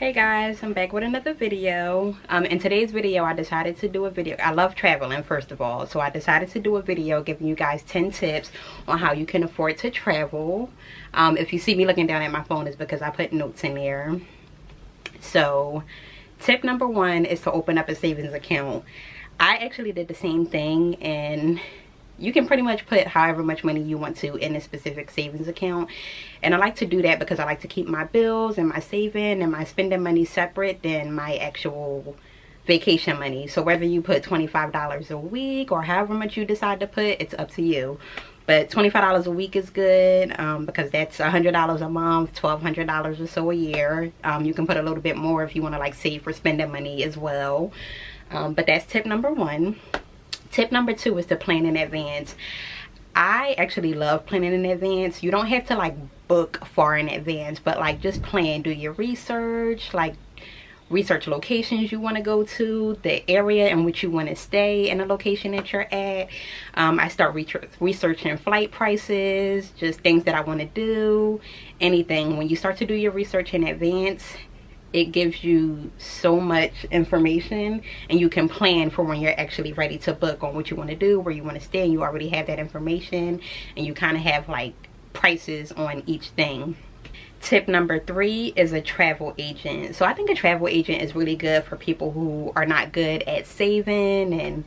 Hey guys, I'm back with another video. In today's video I decided to do a video. I love traveling, first of all, so I decided to do a video giving you guys 10 tips on how you can afford to travel. If you see me looking down at my phone, it's because I put notes in there. So tip number 1 is to open up a savings account. I actually did the same thing, and you can pretty much put however much money you want to in a specific savings account. And I like to do that because I like to keep my bills and my saving and my spending money separate than my actual vacation money. So whether you put $25 a week or however much you decide to put, it's up to you. But $25 a week is good because that's $100 a month, $1,200 or so a year. You can put a little bit more if you want to like save for spending money as well. But that's tip number 1. Tip number 2 is to plan in advance. I actually love planning in advance. You don't have to like book far in advance, but like just plan, do your research, like research locations you want to go to, the area in which you want to stay, and the location that you're at. I start researching flight prices, just things that I want to do, anything. When you start to do your research in advance, it gives you so much information, and you can plan for when you're actually ready to book on what you want to do, where you want to stay, and you already have that information, and you kind of have like prices on each thing. Tip number 3 is a travel agent. So I think a travel agent is really good for people who are not good at saving, and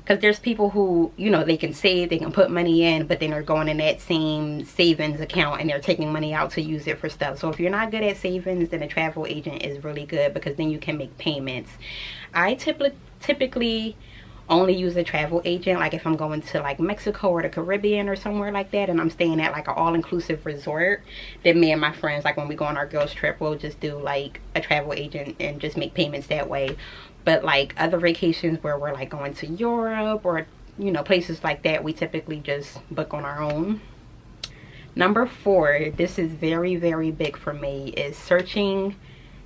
because there's people who, you know, they can save, they can put money in, but then they're going in that same savings account and they're taking money out to use it for stuff. So if you're not good at savings, then a travel agent is really good because then you can make payments. I typically only use a travel agent like if I'm going to like Mexico or the Caribbean or somewhere like that, and I'm staying at like an all-inclusive resort. Then me and my friends, like when we go on our girls trip, we'll just do like a travel agent and just make payments that way. But like other vacations where we're like going to Europe or, you know, places like that, we typically just book on our own. Number 4, this is very, very big for me, is searching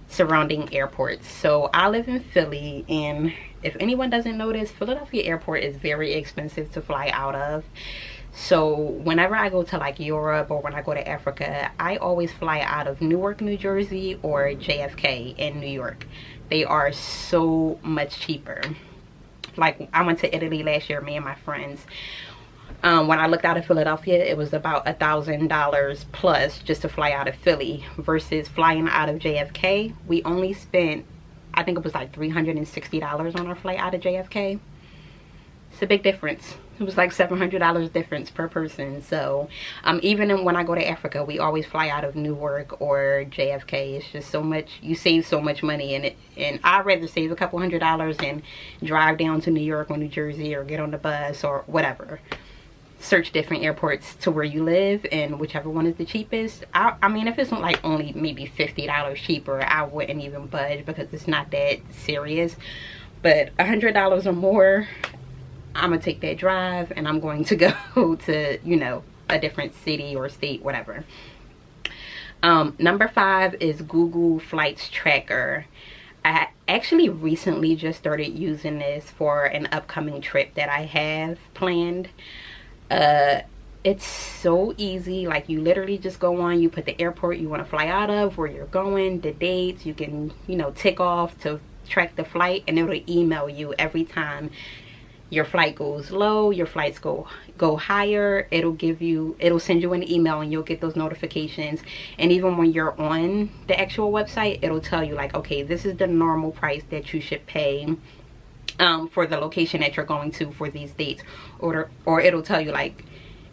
surrounding airports. So I live in Philly, and if anyone doesn't know this, Philadelphia airport is very expensive to fly out of. So whenever I go to like Europe or when I go to Africa, I always fly out of Newark, New Jersey, or JFK in New York. They are so much cheaper. Like I went to Italy last year, me and my friends. When I looked out of Philadelphia, it was about $1,000 plus just to fly out of Philly, versus flying out of JFK. We only spent, I think it was like $360 on our flight out of JFK. It's a big difference. It was like $700 difference per person. So even when I go to Africa, we always fly out of Newark or JFK. It's just so much, you save so much money in it, and I'd rather save a couple $100 and drive down to New York or New Jersey or get on the bus or whatever. Search different airports to where you live, and whichever one is the cheapest. I mean, if it's not like only maybe $50 cheaper, I wouldn't even budge because it's not that serious. But $100 or more, I'm gonna take that drive and I'm going to go to, you know, a different city or state, whatever. Number 5 is Google Flights Tracker. I actually recently just started using this for an upcoming trip that I have planned. It's so easy. Like you literally just go on, you put the airport you want to fly out of, where you're going, the dates, you can, you know, tick off to track the flight, and it'll email you every time your flight goes low, your flights go higher. It'll send you an email and you'll get those notifications. And even when you're on the actual website, it'll tell you like, okay, this is the normal price that you should pay for the location that you're going to for these dates, or it'll tell you like,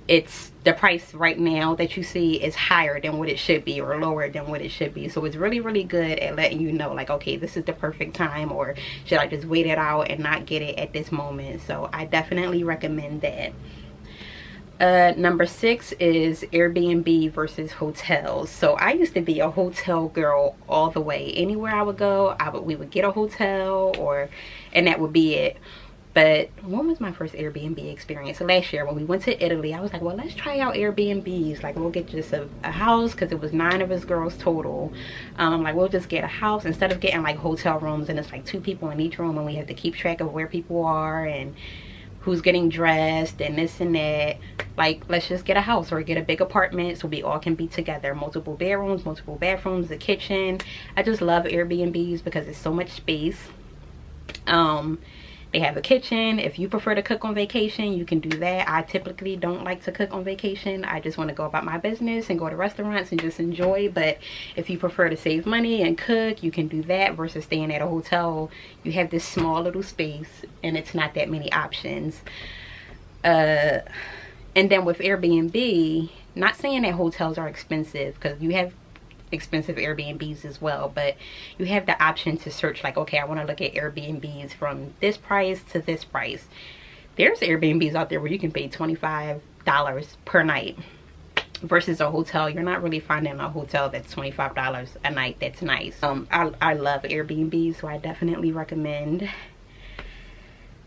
it's the price right now that you see is higher than what it should be or lower than what it should be. So it's really, really good at letting you know like, okay, this is the perfect time, or should I just wait it out and not get it at this moment. So I definitely recommend that. Number 6 is Airbnb versus hotels. So I used to be a hotel girl all the way. Anywhere I would go, we would get a hotel, and that would be it. But when was my first Airbnb experience? Last year when we went to Italy, I was like, well, let's try out Airbnbs. Like we'll get just a house, because it was 9 of us girls total. Like we'll just get a house instead of getting like hotel rooms and it's like 2 people in each room and we have to keep track of where people are and who's getting dressed and this and that. Like, let's just get a house or get a big apartment so we all can be together. Multiple bedrooms, multiple bathrooms, the kitchen. I just love Airbnbs because it's so much space. They have a kitchen. If you prefer to cook on vacation, you can do that. I typically don't like to cook on vacation. I just want to go about my business and go to restaurants and just enjoy. But if you prefer to save money and cook, you can do that versus staying at a hotel. You have this small little space and it's not that many options. And then with Airbnb, not saying that hotels are expensive, because you have expensive Airbnbs as well, but you have the option to search like, okay, I want to look at Airbnbs from this price to this price. There's Airbnbs out there where you can pay $25 per night versus a hotel. You're not really finding a hotel that's $25 a night that's nice. I love Airbnb, so I definitely recommend.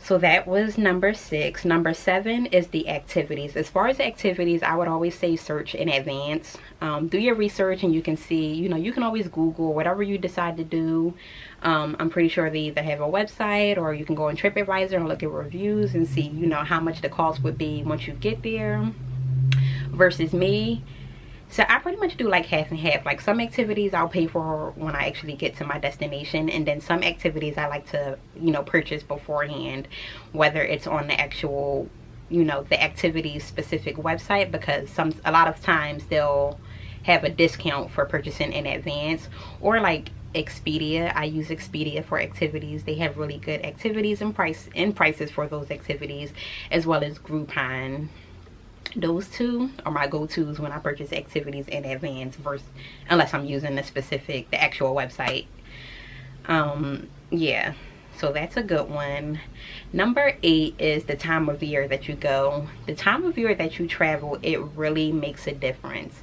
So that was number 6. Number 7 is the activities. As far as activities, I would always say search in advance. Do your research and you can see, you can always Google whatever you decide to do. I'm pretty sure they either have a website or you can go on TripAdvisor and look at reviews and see, how much the cost would be once you get there. Versus me. So I pretty much do like half and half. Like some activities I'll pay for when I actually get to my destination, and then some activities I like to, purchase beforehand, whether it's on the actual, the activity specific website, because a lot of times they'll have a discount for purchasing in advance, or like Expedia. I use Expedia for activities. They have really good activities and prices for those activities, as well as Groupon. Those two are my go-tos when I purchase activities in advance, unless I'm using the actual website. Yeah, so that's a good one. Number 8 is the time of year that you go. The time of year that you travel, it really makes a difference.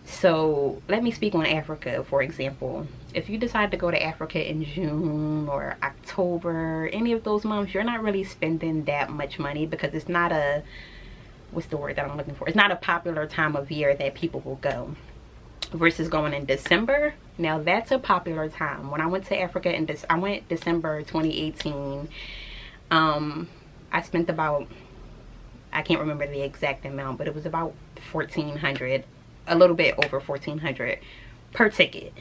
So let me speak on Africa, for example. If you decide to go to Africa in June or October, any of those months, you're not really spending that much money, because it's not what's the word that I'm looking for? It's not a popular time of year that people will go. Versus going in December. Now that's a popular time. When I went to Africa I went December 2018. I spent about, I can't remember the exact amount, but it was about $1,400, a little bit over $1,400 per ticket.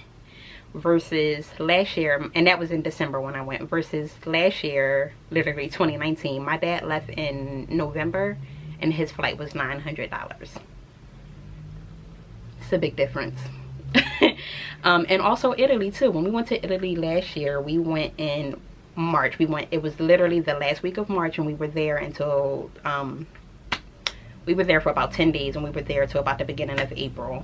Versus last year, and that was in December when I went, versus last year, literally 2019, my dad left in November and his flight was $900. It's a big difference. And also Italy too. When we went to Italy last year, we went in March. It was literally the last week of March, and we were there until we were there for about 10 days, and we were there till about the beginning of April.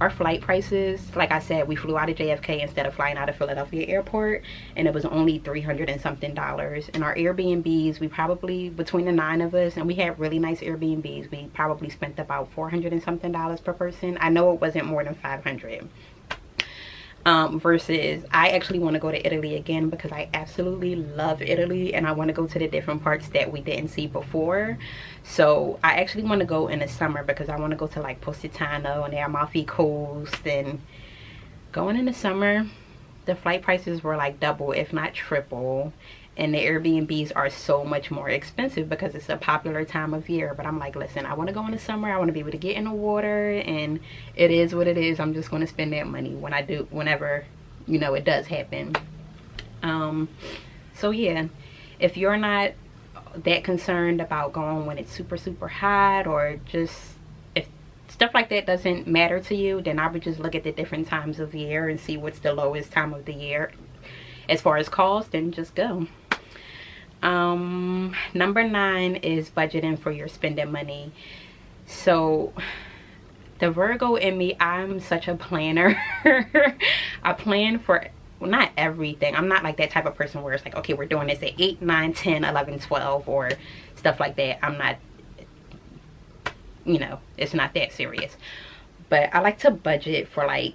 Our flight prices, like I said, we flew out of JFK instead of flying out of Philadelphia airport, and it was only $300 and something. And our Airbnbs, we probably, between the 9 of us, and we had really nice Airbnbs, we probably spent about $400 and something per person. I know it wasn't more than $500. Versus I actually want to go to Italy again, because I absolutely love Italy, and I want to go to the different parts that we didn't see before. So I actually want to go in the summer, because I want to go to like Positano and the Amalfi Coast. And going in the summer, the flight prices were like double if not triple, and the Airbnbs are so much more expensive because it's a popular time of year. But I'm like, listen, I want to go in the summer. I want to be able to get in the water, and it is what it is. I'm just going to spend that money whenever it does happen. So yeah, if you're not that concerned about going when it's super hot, or just if stuff like that doesn't matter to you, then I would just look at the different times of year and see what's the lowest time of the year as far as cost, and just go. Number 9 is budgeting for your spending money. So the Virgo in me, I'm such a planner. I plan for, well, not everything. I'm not like that type of person where it's like, okay, we're doing this at 8, 9, 10, 11, 12 or stuff like that. I'm not, it's not that serious. But I like to budget for, like,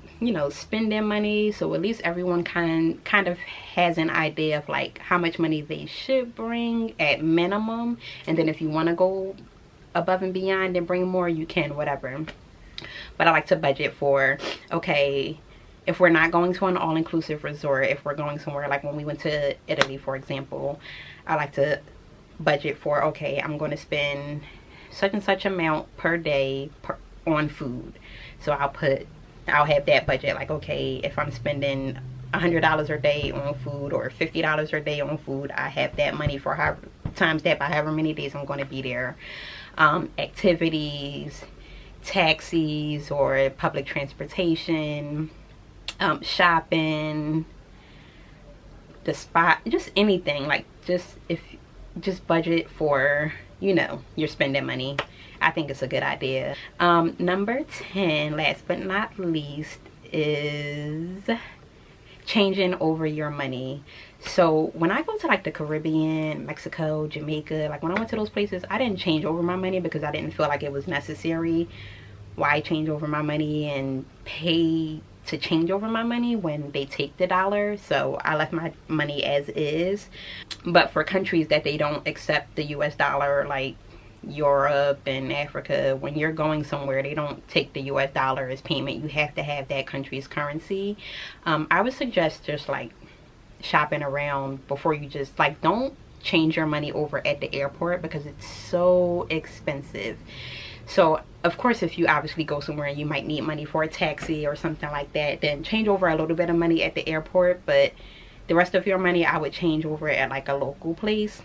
spending money, so at least everyone kind of has an idea of like how much money they should bring at minimum. And then if you want to go above and beyond and bring more, you can, whatever. But I like to budget for, okay, if we're not going to an all-inclusive resort, if we're going somewhere like when we went to Italy, for example, I like to budget for, okay, I'm going to spend such and such amount per day on food. So I'll have that budget, like, okay, if I'm spending $100 a day on food or $50 a day on food, I have that money for however times that by however many days I'm going to be there. Activities, taxis or public transportation, shopping, the spot, just anything, like just budget for, you know, your spending money. I think it's a good idea. Number 10, last but not least, is changing over your money. So when I go to like the Caribbean, Mexico, Jamaica, like when I went to those places, I didn't change over my money because I didn't feel like it was necessary. Why change over my money and pay to change over my money when they take the dollar? So I left my money as is. But for countries that they don't accept the US dollar, like Europe and Africa, when you're going somewhere, they don't take the US dollar as payment. You have to have that country's currency. I would suggest just like shopping around before you just like, don't change your money over at the airport because it's so expensive. So of course, if you obviously go somewhere and you might need money for a taxi or something like that, then change over a little bit of money at the airport. But the rest of your money, I would change over at like a local place,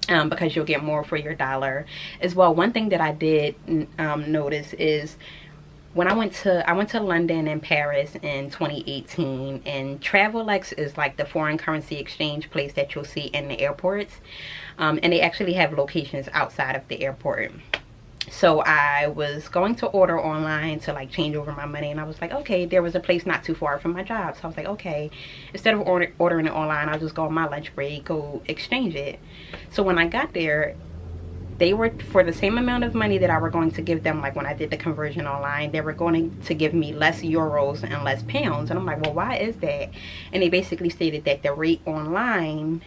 because you'll get more for your dollar as well. One thing that I did notice is when I went to London and Paris in 2018, and Travelex is like the foreign currency exchange place that you'll see in the airports, and they actually have locations outside of the airport. So I was going to order online to like change over my money, and I was like, okay, there was a place not too far from my job, so I was like, okay, instead of ordering it online, I'll just go on my lunch break, go exchange it. So when I got there, they were, for the same amount of money that I were going to give them, like when I did the conversion online, they were going to give me less euros and less pounds. And I'm like, well, why is that? And they basically stated that the rate online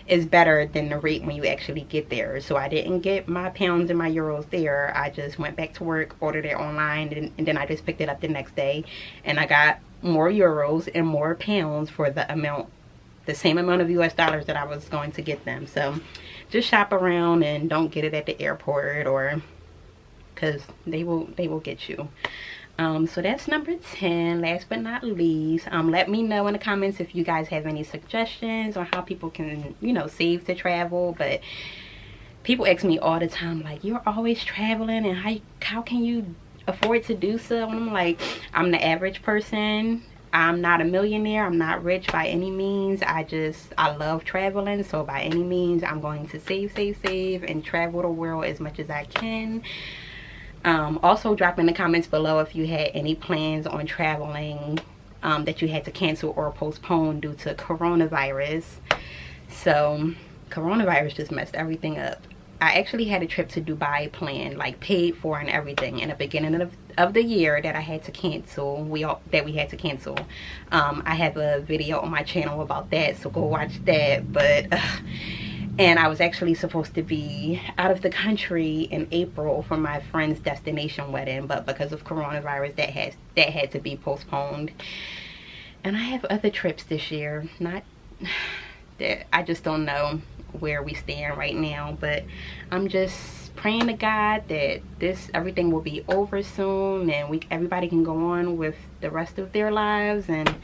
is better than the rate when you actually get there. So I didn't get my pounds and my euros there. I just went back to work, ordered it online, and then I just picked it up the next day, and I got more euros and more pounds for the same amount of US dollars that I was going to get them. So just shop around and don't get it at the airport, or because they will get you. So that's number 10. Last but not least, let me know in the comments if you guys have any suggestions on how people can, you know, save to travel. But people ask me all the time, like, you're always traveling, and how can you afford to do so? And I'm like, I'm the average person. I'm not a millionaire. I'm not rich by any means. I love traveling. So by any means, I'm going to save and travel the world as much as I can. Also drop in the comments below if you had any plans on traveling that you had to cancel or postpone due to coronavirus. So coronavirus just messed everything up. I actually had a trip to Dubai planned, like paid for and everything, in the beginning of the year that I had to cancel. We had to cancel. I have a video on my channel about that, so go watch that. But and I was actually supposed to be out of the country in April for my friend's destination wedding, but because of coronavirus, that had to be postponed. And I have other trips this year. Not that, I just don't know where we stand right now, but I'm just praying to God that everything will be over soon, and everybody can go on with the rest of their lives and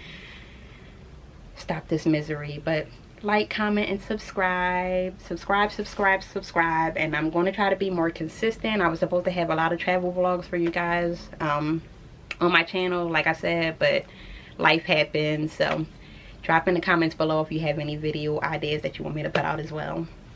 stop this misery. But like, comment, and subscribe, and I'm going to try to be more consistent. I was supposed to have a lot of travel vlogs for you guys on my channel, like I said, but life happened. So drop in the comments below if you have any video ideas that you want me to put out as well.